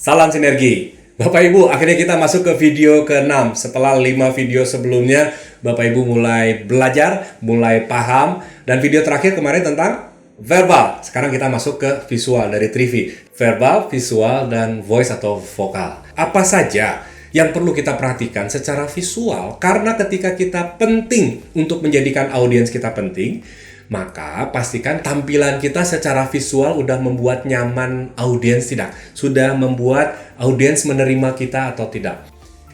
Salam sinergi. Bapak Ibu, akhirnya kita masuk ke video ke-6. Setelah 5 video sebelumnya, Bapak Ibu mulai belajar, mulai paham. Dan video terakhir kemarin tentang verbal. Sekarang kita masuk ke visual dari Trivi. Verbal, visual, dan voice atau vokal. Apa saja yang perlu kita perhatikan secara visual? Karena ketika kita penting untuk menjadikan audiens kita penting, maka pastikan tampilan kita secara visual udah membuat nyaman audiens tidak, sudah membuat audiens menerima kita atau tidak.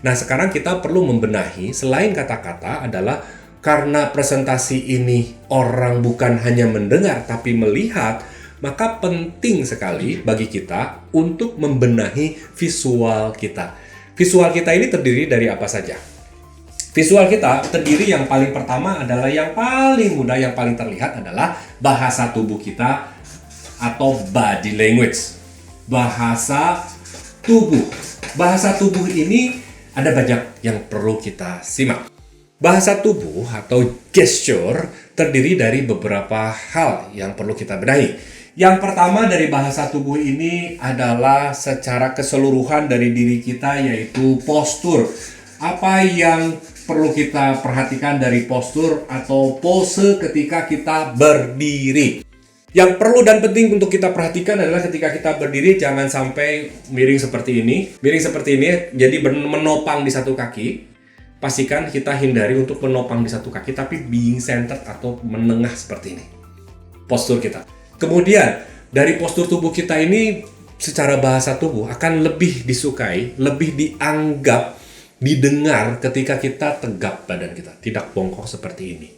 Nah, sekarang kita perlu membenahi selain kata-kata adalah karena presentasi ini orang bukan hanya mendengar tapi melihat, maka penting sekali bagi kita untuk membenahi visual kita. Visual kita ini terdiri dari apa saja? Visual kita terdiri yang paling pertama adalah yang paling mudah, yang paling terlihat adalah bahasa tubuh kita atau body language. Bahasa tubuh. Bahasa tubuh ini ada banyak yang perlu kita simak. Bahasa tubuh atau gesture terdiri dari beberapa hal yang perlu kita benahi. Yang pertama dari bahasa tubuh ini adalah secara keseluruhan dari diri kita, yaitu postur. Apa yang perlu kita perhatikan dari postur atau pose ketika kita berdiri. Yang perlu dan penting untuk kita perhatikan adalah ketika kita berdiri jangan sampai miring seperti ini. Miring seperti ini jadi menopang di satu kaki. Pastikan kita hindari untuk menopang di satu kaki tapi being centered atau menengah seperti ini. Postur kita. Kemudian dari postur tubuh kita ini secara bahasa tubuh akan lebih disukai, lebih dianggap, didengar ketika kita tegap badan kita, tidak bongkok seperti ini.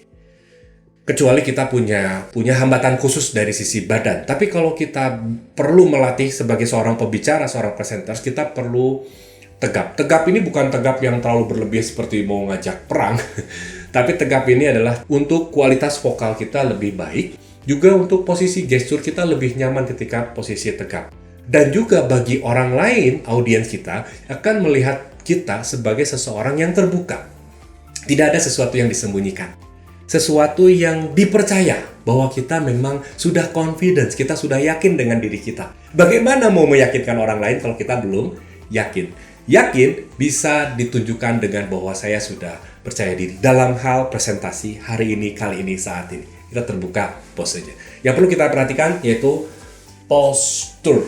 Kecuali kita punya hambatan khusus dari sisi badan. Tapi kalau kita perlu melatih sebagai seorang pembicara, seorang presenter, kita perlu tegap. Tegap ini bukan tegap yang terlalu berlebih seperti mau ngajak perang. Tapi tegap ini adalah untuk kualitas vokal kita lebih baik. Juga untuk posisi gestur kita lebih nyaman ketika posisi tegap. Dan juga bagi orang lain, audiens kita akan melihat kita sebagai seseorang yang terbuka. Tidak ada sesuatu yang disembunyikan. Sesuatu yang dipercaya bahwa kita memang sudah confidence, kita sudah yakin dengan diri kita. Bagaimana mau meyakinkan orang lain kalau kita belum yakin? Yakin bisa ditunjukkan dengan bahwa saya sudah percaya diri dalam hal presentasi hari ini, kali ini, saat ini. Kita terbuka posenya. Yang perlu kita perhatikan yaitu postur.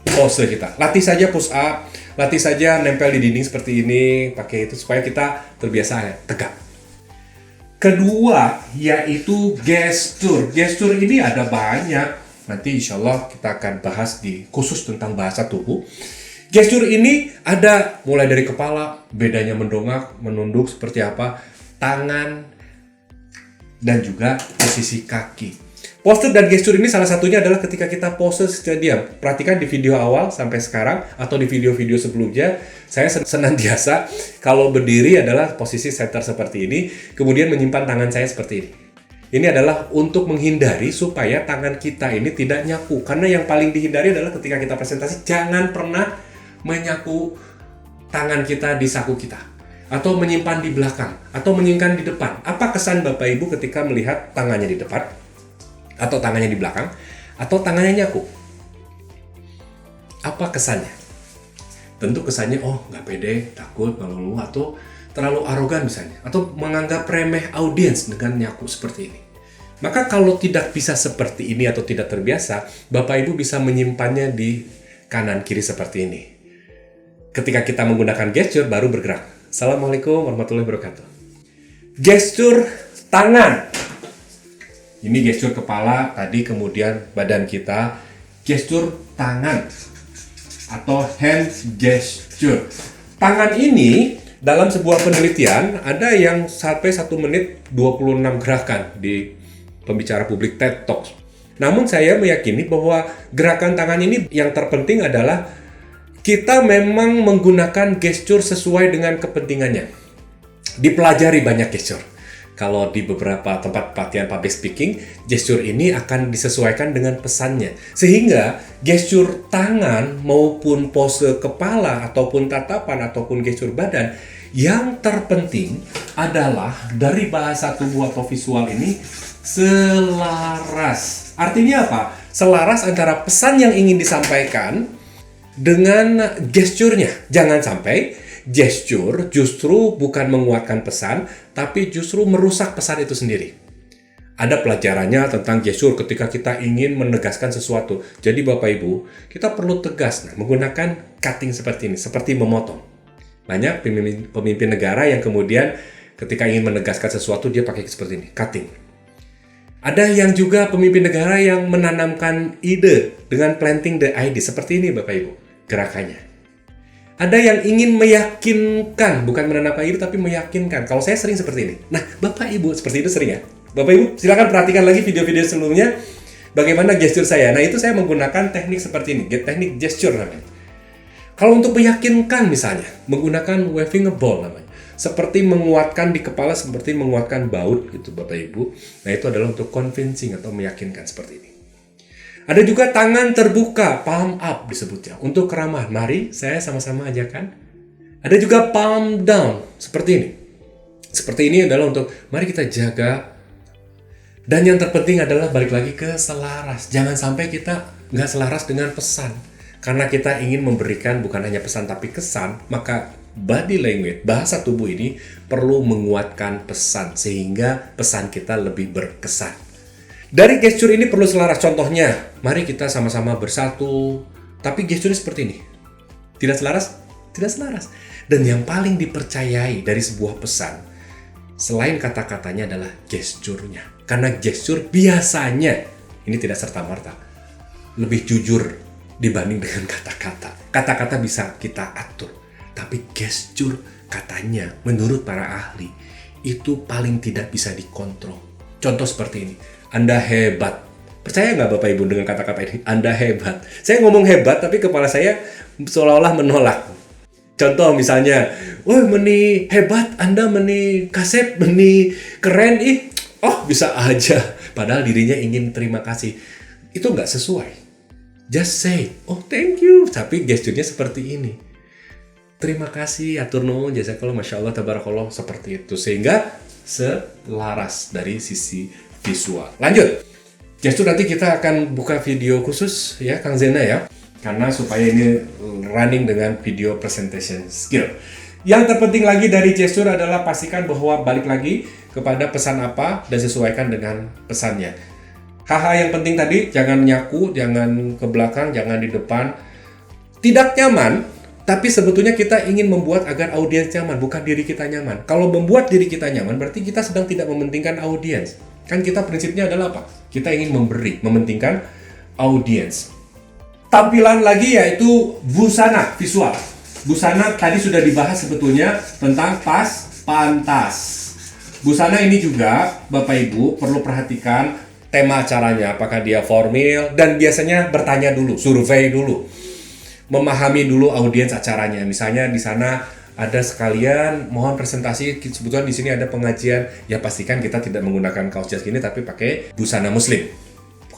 Pose kita. Latih saja push up, latih saja nempel di dinding seperti ini, pakai itu supaya kita terbiasa tegak. Kedua, yaitu gestur. Gestur ini ada banyak. Nanti insya Allah kita akan bahas di khusus tentang bahasa tubuh. Gestur ini ada mulai dari kepala, bedanya mendongak, menunduk seperti apa, tangan, dan juga posisi kaki. Postur dan gestur ini salah satunya adalah ketika kita pose secara diam. Perhatikan di video awal sampai sekarang atau di video-video sebelumnya, saya senantiasa kalau berdiri adalah posisi center seperti ini, kemudian menyimpan tangan saya seperti ini. Ini adalah untuk menghindari supaya tangan kita ini tidak nyaku. Karena yang paling dihindari adalah ketika kita presentasi, jangan pernah menyaku tangan kita di saku kita. Atau menyimpan di belakang, atau menyimpan di depan. Apa kesan Bapak Ibu ketika melihat tangannya di depan, atau tangannya di belakang, atau tangannya nyaku? Apa kesannya? Tentu kesannya, oh nggak pede, takut, malu, atau terlalu arogan misalnya. Atau menganggap remeh audiens dengan nyaku seperti ini. Maka kalau tidak bisa seperti ini atau tidak terbiasa, Bapak Ibu bisa menyimpannya di kanan kiri seperti ini. Ketika kita menggunakan gesture, baru bergerak. Assalamualaikum warahmatullahi wabarakatuh. Gestur tangan. Ini gestur kepala, tadi kemudian badan kita. Gestur tangan atau hand gesture. Tangan ini dalam sebuah penelitian ada yang sampai 1 menit 26 gerakan di pembicara publik TED Talks. Namun saya meyakini bahwa gerakan tangan ini yang terpenting adalah kita memang menggunakan gestur sesuai dengan kepentingannya. Dipelajari banyak gestur. Kalau di beberapa tempat pelatihan public speaking, gestur ini akan disesuaikan dengan pesannya. Sehingga gestur tangan maupun pose kepala ataupun tatapan ataupun gestur badan, yang terpenting adalah dari bahasa tubuh atau visual ini selaras. Artinya apa? Selaras antara pesan yang ingin disampaikan dengan gesturnya. Jangan sampai gestur justru bukan menguatkan pesan, tapi justru merusak pesan itu sendiri. Ada pelajarannya tentang gestur ketika kita ingin menegaskan sesuatu. Jadi Bapak Ibu, kita perlu tegas menggunakan cutting seperti ini, seperti memotong. Banyak pemimpin negara yang kemudian ketika ingin menegaskan sesuatu, dia pakai seperti ini, cutting. Ada yang juga pemimpin negara yang menanamkan ide dengan planting the idea. Seperti ini Bapak Ibu, gerakannya. Ada yang ingin meyakinkan, bukan menanamkan ide, tapi meyakinkan. Kalau saya sering seperti ini. Nah, Bapak Ibu seperti itu sering ya? Bapak Ibu, silakan perhatikan lagi video-video sebelumnya bagaimana gestur saya. Nah, itu saya menggunakan teknik seperti ini, teknik gesture namanya. Kalau untuk meyakinkan misalnya, menggunakan waving a ball namanya. Seperti menguatkan di kepala, seperti menguatkan baut gitu Bapak Ibu. Nah, itu adalah untuk convincing atau meyakinkan seperti ini. Ada juga tangan terbuka, palm up disebutnya, untuk keramah. Mari saya sama-sama ajakan. Ada juga palm down, seperti ini. Seperti ini adalah untuk, mari kita jaga. Dan yang terpenting adalah balik lagi ke selaras. Jangan sampai kita nggak selaras dengan pesan. Karena kita ingin memberikan bukan hanya pesan tapi kesan, maka body language, bahasa tubuh ini perlu menguatkan pesan sehingga pesan kita lebih berkesan. Dari gestur ini perlu selaras. Contohnya, mari kita sama-sama bersatu, tapi gesturnya seperti ini. Tidak selaras? Tidak selaras. Dan yang paling dipercayai dari sebuah pesan, selain kata-katanya adalah gesturnya. Karena gestur biasanya, ini tidak serta-merta, lebih jujur dibanding dengan kata-kata. Kata-kata bisa kita atur, tapi gestur katanya, menurut para ahli, itu paling tidak bisa dikontrol. Contoh seperti ini, Anda hebat. Percaya nggak Bapak Ibu dengan kata-kata ini? Anda hebat. Saya ngomong hebat, tapi kepala saya seolah-olah menolak. Contoh misalnya, wah meni hebat, Anda meni kasep, meni keren, oh bisa aja. Padahal dirinya ingin terima kasih. Itu nggak sesuai. Just say, oh thank you. Tapi gesturnya seperti ini. Terima kasih, atur nuhun, jazakallah, masya Allah, tabarakallah, seperti itu. Sehingga selaras dari sisi visual. Lanjut. Gestur nanti kita akan buka video khusus ya Kang Zena ya. Karena supaya ini running dengan video presentation skill. Yang terpenting lagi dari gestur adalah pastikan bahwa balik lagi kepada pesan apa dan sesuaikan dengan pesannya. Hal-hal yang penting tadi, jangan nyaku, jangan ke belakang, jangan di depan. Tidak nyaman, tapi sebetulnya kita ingin membuat agar audiens nyaman, bukan diri kita nyaman. Kalau membuat diri kita nyaman, berarti kita sedang tidak mementingkan audiens. Kan kita prinsipnya adalah apa? Kita ingin memberi, mementingkan audiens. Tampilan lagi yaitu busana visual. Busana tadi sudah dibahas sebetulnya tentang pas, pantas. Busana ini juga Bapak Ibu perlu perhatikan tema acaranya, apakah dia formal, dan biasanya bertanya dulu, survei dulu. Memahami dulu audiens acaranya. Misalnya di sana ada sekalian mohon presentasi, sebetulnya di sini ada pengajian, ya pastikan kita tidak menggunakan kaos jas gini tapi pakai busana muslim.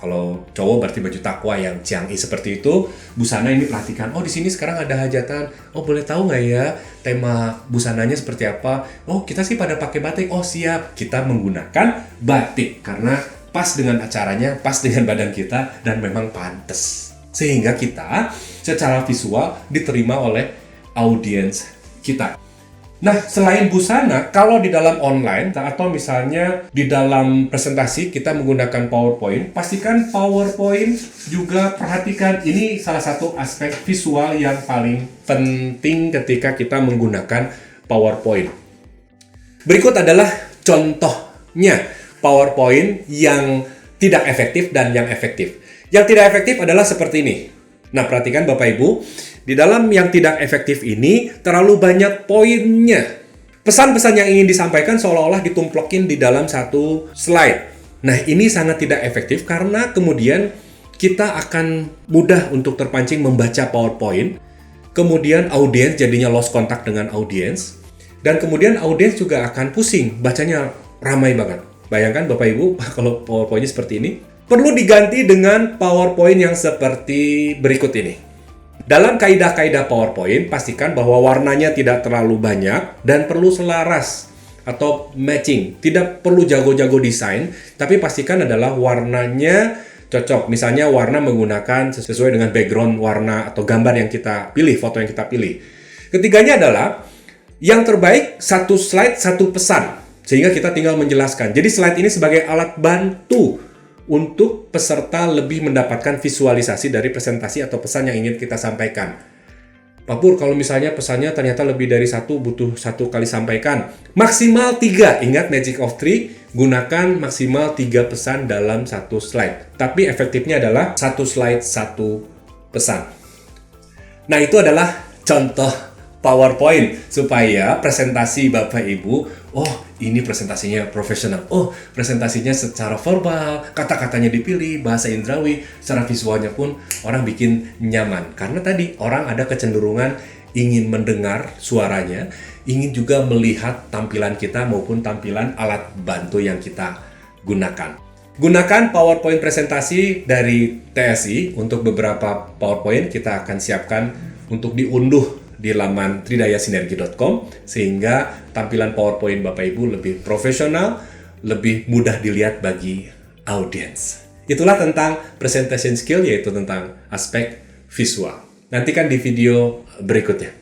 Kalau cowok berarti baju takwa yang ciangi seperti itu. Busana ini perhatikan. Oh di sini sekarang ada hajatan. Oh boleh tahu nggak ya tema busananya seperti apa? Oh kita sih pada pakai batik. Oh siap. Kita menggunakan batik karena pas dengan acaranya, pas dengan badan kita dan memang pantas. Sehingga kita secara visual diterima oleh audiens kita. Nah, selain busana, kalau di dalam online atau misalnya di dalam presentasi kita menggunakan PowerPoint, pastikan PowerPoint juga perhatikan. Ini salah satu aspek visual yang paling penting ketika kita menggunakan PowerPoint. Berikut adalah contohnya PowerPoint yang tidak efektif dan yang efektif. Yang tidak efektif adalah seperti ini. Nah, perhatikan Bapak Ibu, di dalam yang tidak efektif ini terlalu banyak poinnya. Pesan-pesan yang ingin disampaikan seolah-olah ditumplokin di dalam satu slide. Nah, ini sangat tidak efektif karena kemudian kita akan mudah untuk terpancing membaca PowerPoint. Kemudian audiens jadinya lost contact dengan audiens. Dan kemudian audiens juga akan pusing, bacanya ramai banget. Bayangkan Bapak Ibu, kalau PowerPoint-nya seperti ini. Perlu diganti dengan PowerPoint yang seperti berikut ini. Dalam kaidah-kaidah PowerPoint, pastikan bahwa warnanya tidak terlalu banyak dan perlu selaras atau matching. Tidak perlu jago-jago desain, tapi pastikan adalah warnanya cocok. Misalnya warna menggunakan sesuai dengan background warna atau gambar yang kita pilih, foto yang kita pilih. Ketiganya adalah yang terbaik satu slide, satu pesan. Sehingga kita tinggal menjelaskan. Jadi slide ini sebagai alat bantu untuk peserta lebih mendapatkan visualisasi dari presentasi atau pesan yang ingin kita sampaikan. Pak Pur, kalau misalnya pesannya ternyata lebih dari satu, butuh satu kali sampaikan. Maksimal 3. Ingat Magic of 3, gunakan maksimal 3 pesan dalam satu slide. Tapi efektifnya adalah satu slide, satu pesan. Nah, itu adalah contoh PowerPoint supaya presentasi Bapak Ibu, oh ini presentasinya profesional, oh presentasinya secara verbal, kata-katanya dipilih, bahasa indrawi, secara visualnya pun orang bikin nyaman. Karena tadi orang ada kecenderungan ingin mendengar suaranya, ingin juga melihat tampilan kita maupun tampilan alat bantu yang kita gunakan. Gunakan PowerPoint presentasi dari TSI. Untuk beberapa PowerPoint kita akan siapkan untuk diunduh di laman tridayasinergi.com sehingga tampilan PowerPoint Bapak Ibu lebih profesional, lebih mudah dilihat bagi audiens. Itulah tentang presentation skill, yaitu tentang aspek visual. Nantikan di video berikutnya.